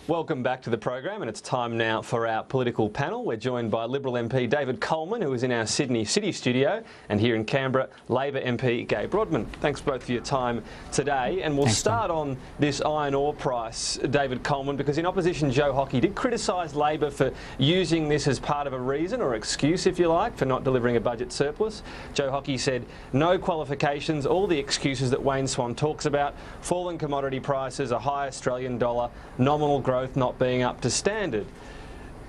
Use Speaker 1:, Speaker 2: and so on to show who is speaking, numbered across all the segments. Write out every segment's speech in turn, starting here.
Speaker 1: Welcome back to the program, and it's time now for our political panel. We're joined by Liberal MP David Coleman, who is in our Sydney City studio, and here in Canberra, Labor MP Gai Brodman. Thanks both for your time today, and we'll start on this iron ore price, David Coleman, because in opposition, Joe Hockey did criticise Labor for using this as part of a reason or excuse, if you like, for not delivering a budget surplus. Joe Hockey said no qualifications, all the excuses that Wayne Swan talks about: falling commodity prices, a high Australian dollar, nominal growth not being up to standard.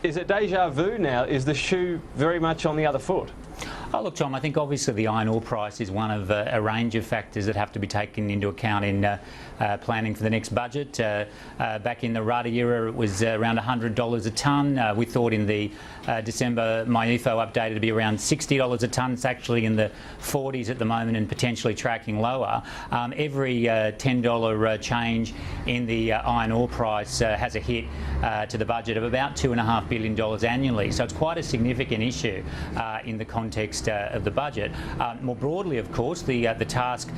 Speaker 1: Is it deja vu now? Is the shoe very much on the other foot?
Speaker 2: Oh, look, Tom, I think obviously the iron ore price is one of a range of factors that have to be taken into account in planning for the next budget. Back in the Rudder era, it was around $100 a tonne. We thought in the December MyEFO update it'd be around $60 a tonne. It's actually in the 40s at the moment and potentially tracking lower. Every $10 change in the iron ore price has a hit to the budget of about $2.5 billion annually. So it's quite a significant issue in the context of the budget. More broadly, of course, the task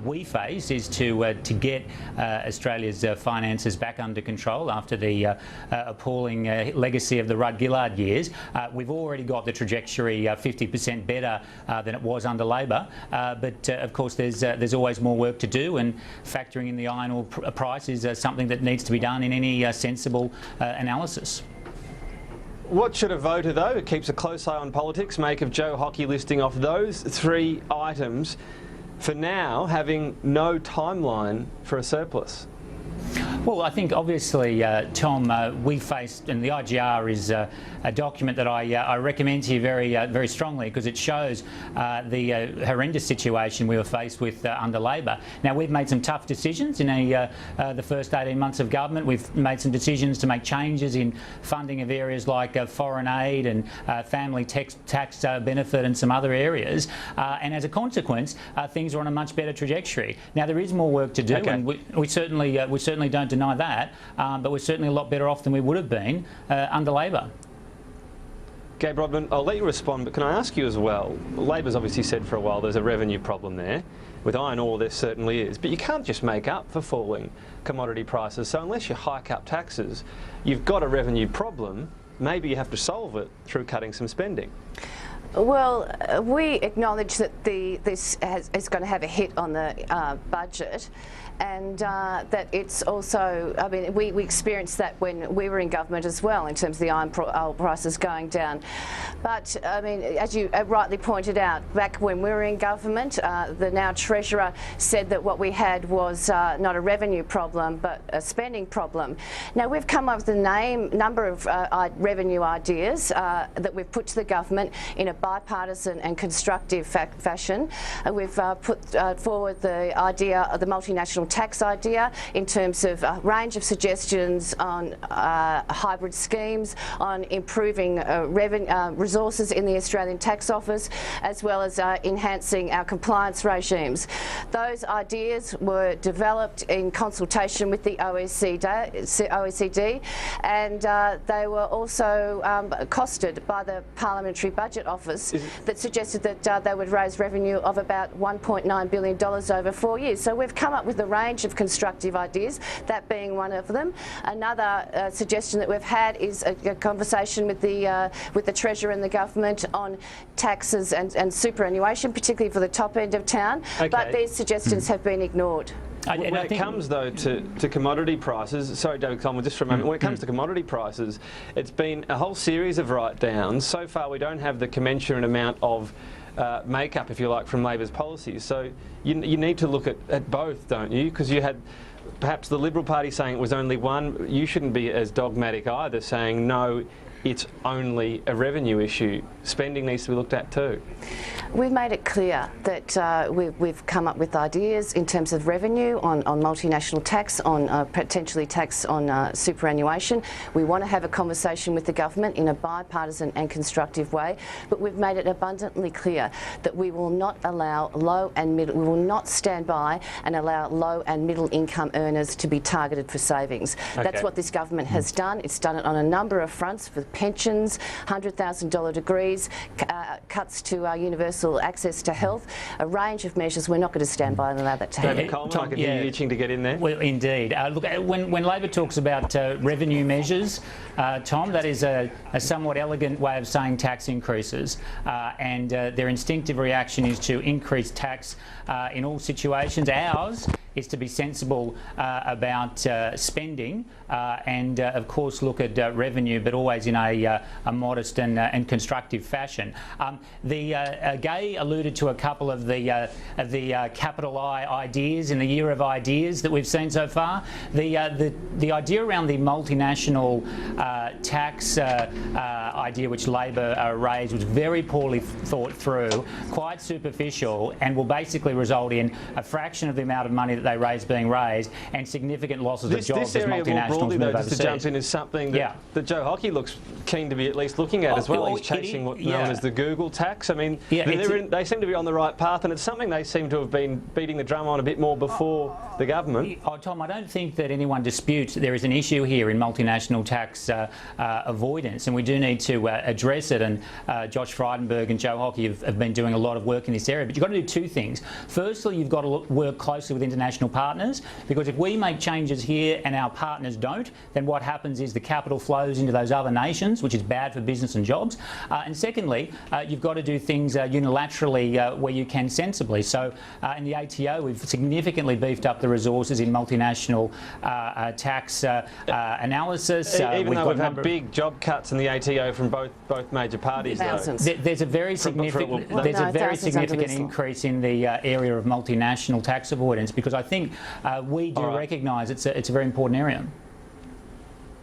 Speaker 2: we face is to get Australia's finances back under control after the appalling legacy of the Rudd-Gillard years. We've already got the trajectory 50% better than it was under Labor, but of course there's always more work to do, and factoring in the iron ore price is something that needs to be done in any sensible analysis.
Speaker 1: What should a voter, though, who keeps a close eye on politics, make of Joe Hockey listing off those three items for now having no timeline for a surplus?
Speaker 2: Well, I think obviously, Tom, we faced, and the IGR is a document that I recommend to you very strongly, because it shows the horrendous situation we were faced with under Labor. Now, we've made some tough decisions in the first 18 months of government. We've made some decisions to make changes in funding of areas like foreign aid and family tax benefit and some other areas. And as a consequence, things are on a much better trajectory. Now, there is more work to do, and we certainly don't deny that, but we're certainly a lot better off than we would have been under Labor.
Speaker 1: Gai Brodman, I'll let you respond, but can I ask you as well? Labor's obviously said for a while there's a revenue problem there. With iron ore, there certainly is, but you can't just make up for falling commodity prices. So unless you hike up taxes, you've got a revenue problem. Maybe you have to solve it through cutting some spending.
Speaker 3: Well, we acknowledge that this is going to have a hit on the budget, and that it's also, I mean, we experienced that when we were in government as well, in terms of the iron ore prices going down. But, I mean, as you rightly pointed out, back when we were in government, the now Treasurer said that what we had was not a revenue problem, but a spending problem. Now, we've come up with a number of revenue ideas that we've put to the government in a bipartisan and constructive fashion. We've put forward the idea of the multinational tax idea in terms of a range of suggestions on hybrid schemes, on improving resources in the Australian Tax Office, as well as enhancing our compliance regimes. Those ideas were developed in consultation with the OECD, and they were also costed by the Parliamentary Budget Office that suggested that they would raise revenue of about $1.9 billion over 4 years. So we've come up with a range of constructive ideas, that being one of them. Another suggestion that we've had is a conversation with the Treasurer and the government on taxes and superannuation, particularly for the top end of town. Okay. But these suggestions have been ignored.
Speaker 1: When it comes, though, to commodity prices, sorry, David Coleman, just for a moment, when it comes to commodity prices, it's been a whole series of write-downs. So far, we don't have the commensurate amount of make-up, if you like, from Labor's policies. So you need to look at both, don't you? Because you had perhaps the Liberal Party saying it was only one. You shouldn't be as dogmatic either, saying, no, it's only a revenue issue. Spending needs to be looked at too.
Speaker 3: We've made it clear that we've come up with ideas in terms of revenue on multinational tax, on potentially tax on superannuation. We want to have a conversation with the government in a bipartisan and constructive way, but we've made it abundantly clear that we will not allow we will not stand by and allow low and middle income earners to be targeted for savings. Okay. That's what this government has done. It's done it on a number of fronts, for pensions, $100,000 degrees, cuts to universal access to health, a range of measures. We're not going to stand by and allow that to happen.
Speaker 1: David Coleman, I can hear you itching to get in there.
Speaker 2: Well, indeed. Look, when Labor talks about revenue measures, Tom, that is a somewhat elegant way of saying tax increases, and their instinctive reaction is to increase tax in all situations. Ours is to be sensible about spending and, of course, look at revenue, but always in a modest and constructive fashion. Gay alluded to a couple of the capital I ideas in the year of ideas that we've seen so far. The idea around the multinational tax idea which Labor raised was very poorly thought through, quite superficial, and will basically result in a fraction of the amount of money that they raise being raised and significant losses of jobs as multinationals move overseas.
Speaker 1: Just to jump in, is something that Joe Hockey looks keen to be at least looking at as well. He's chasing what's known as the Google tax. I mean, they seem to be on the right path, and it's something they seem to have been beating the drum on a bit more before the government.
Speaker 2: Tom, I don't think that anyone disputes there is an issue here in multinational tax avoidance, and we do need to address it. And Josh Frydenberg and Joe Hockey have been doing a lot of work in this area. But you've got to do two things. Firstly, you've got to work closely with international partners, because if we make changes here and our partners don't, then what happens is the capital flows into those other nations, which is bad for business and jobs. And secondly, you've got to do things unilaterally where you can sensibly. So in the ATO, we've significantly beefed up the resources in multinational tax analysis.
Speaker 1: Even though we've had big job cuts in the ATO from both major parties,
Speaker 2: there's a very significant increase in the area of multinational tax avoidance, because I think we do recognise it's a very important area.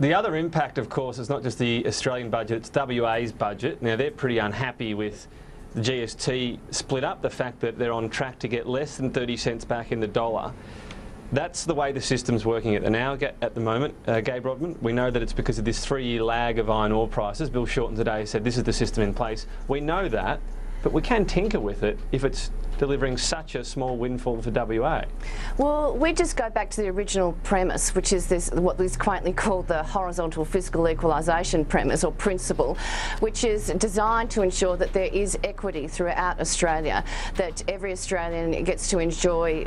Speaker 1: The other impact, of course, is not just the Australian budget, it's WA's budget. Now, they're pretty unhappy with the GST split up, the fact that they're on track to get less than 30 cents back in the dollar. That's the way the system's working at the moment, Gabe Rodman. We know that it's because of this 3-year lag of iron ore prices. Bill Shorten today said this is the system in place. We know that, but we can tinker with it if it's delivering such a small windfall for WA.
Speaker 3: Well, we just go back to the original premise, which is what is quaintly called the horizontal fiscal equalisation premise or principle, which is designed to ensure that there is equity throughout Australia, that every Australian gets to enjoy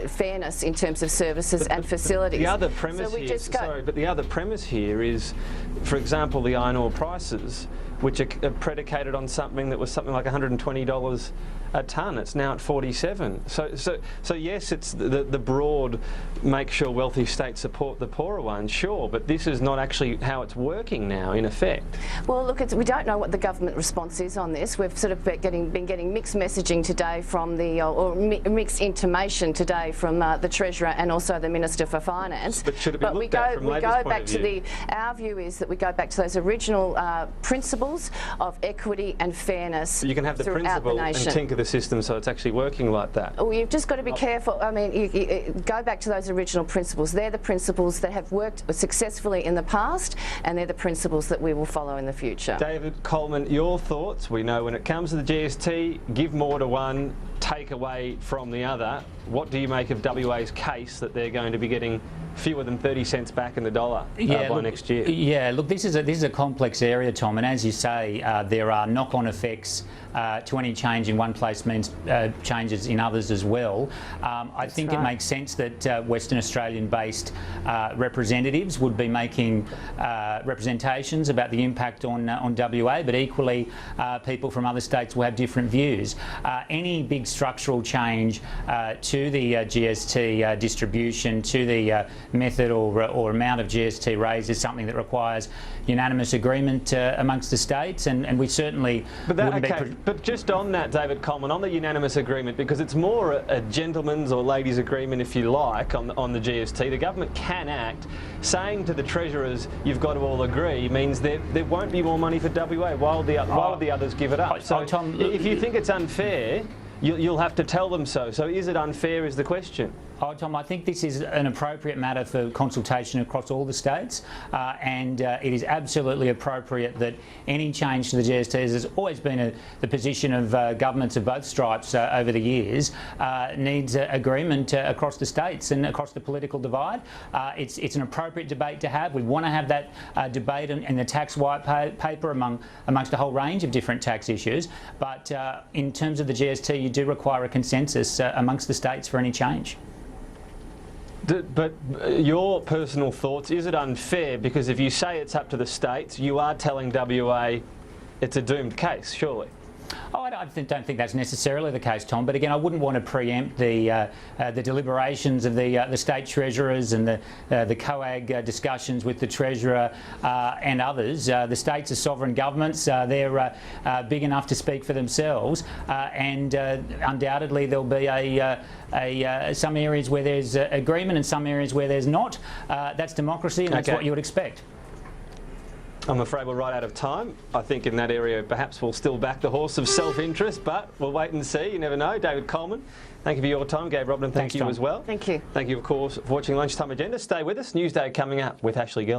Speaker 3: fairness in terms of services and facilities.
Speaker 1: The other premise the other premise here is, for example, the iron ore prices, which are predicated on something that was something like $120 a tonne. It's now at 47. So yes, it's the broad make sure wealthy states support the poorer ones, sure, but this is not actually how it's working now, in effect.
Speaker 3: Well, look, we don't know what the government response is on this. We've sort of been getting mixed messaging today from mixed intimation today from the Treasurer and also the Minister for Finance.
Speaker 1: But should it be looked at from Labor's point of view?
Speaker 3: Our view is that we go back to those original principles of equity and fairness.
Speaker 1: But you can have the principle and tinker the system so it's actually working like that.
Speaker 3: Well, you've just got to be careful. I mean, you go back to those original principles. They're the principles that have worked successfully in the past, and they're the principles that we will follow in the future.
Speaker 1: David Coleman, your thoughts? We know when it comes to the GST, give more to one, take away from the other. What do you make of WA's case that they're going to be getting fewer than 30 cents back in the dollar by next year?
Speaker 2: Yeah, look, this is a complex area, Tom, and as you say, there are knock-on effects to any change in one place means changes in others as well. I think it makes sense that Western Australian-based representatives would be making representations about the impact on WA, but equally people from other states will have different views. Any big structural change to the GST distribution, to the method or amount of GST raised is something that requires unanimous agreement amongst the states, and we certainly wouldn't be...
Speaker 1: But just on that, David Coleman, on the unanimous agreement, because it's more a gentleman's or ladies' agreement, if you like, on the GST, the government can act. Saying to the treasurers, you've got to all agree, means there won't be more money for WA while the others give it up. So
Speaker 2: Tom,
Speaker 1: if you think it's unfair, you'll have to tell them so. So is it unfair is the question?
Speaker 2: Oh, Tom, I think this is an appropriate matter for consultation across all the states, and it is absolutely appropriate that any change to the GST, as has always been the position of governments of both stripes over the years, needs agreement across the states and across the political divide. It's an appropriate debate to have. We want to have that debate in the tax white paper amongst a whole range of different tax issues, but in terms of the GST, you do require a consensus amongst the states for any change.
Speaker 1: But your personal thoughts, is it unfair? Because if you say it's up to the states, you are telling WA it's a doomed case, surely.
Speaker 2: Oh, I don't think that's necessarily the case, Tom. But again, I wouldn't want to preempt the deliberations of the state treasurers and the COAG discussions with the treasurer and others. The states are sovereign governments. They're big enough to speak for themselves, and undoubtedly there'll be some areas where there's agreement and some areas where there's not. That's democracy, and that's what you would expect.
Speaker 1: I'm afraid we're right out of time. I think in that area perhaps we'll still back the horse of self-interest, but we'll wait and see. You never know. David Coleman, thank you for your time. Gabe Rodman, thank you as well.
Speaker 3: Thank you.
Speaker 1: Thank you, of course, for watching Lunchtime Agenda. Stay with us. Newsday coming up with Ashley Gillen.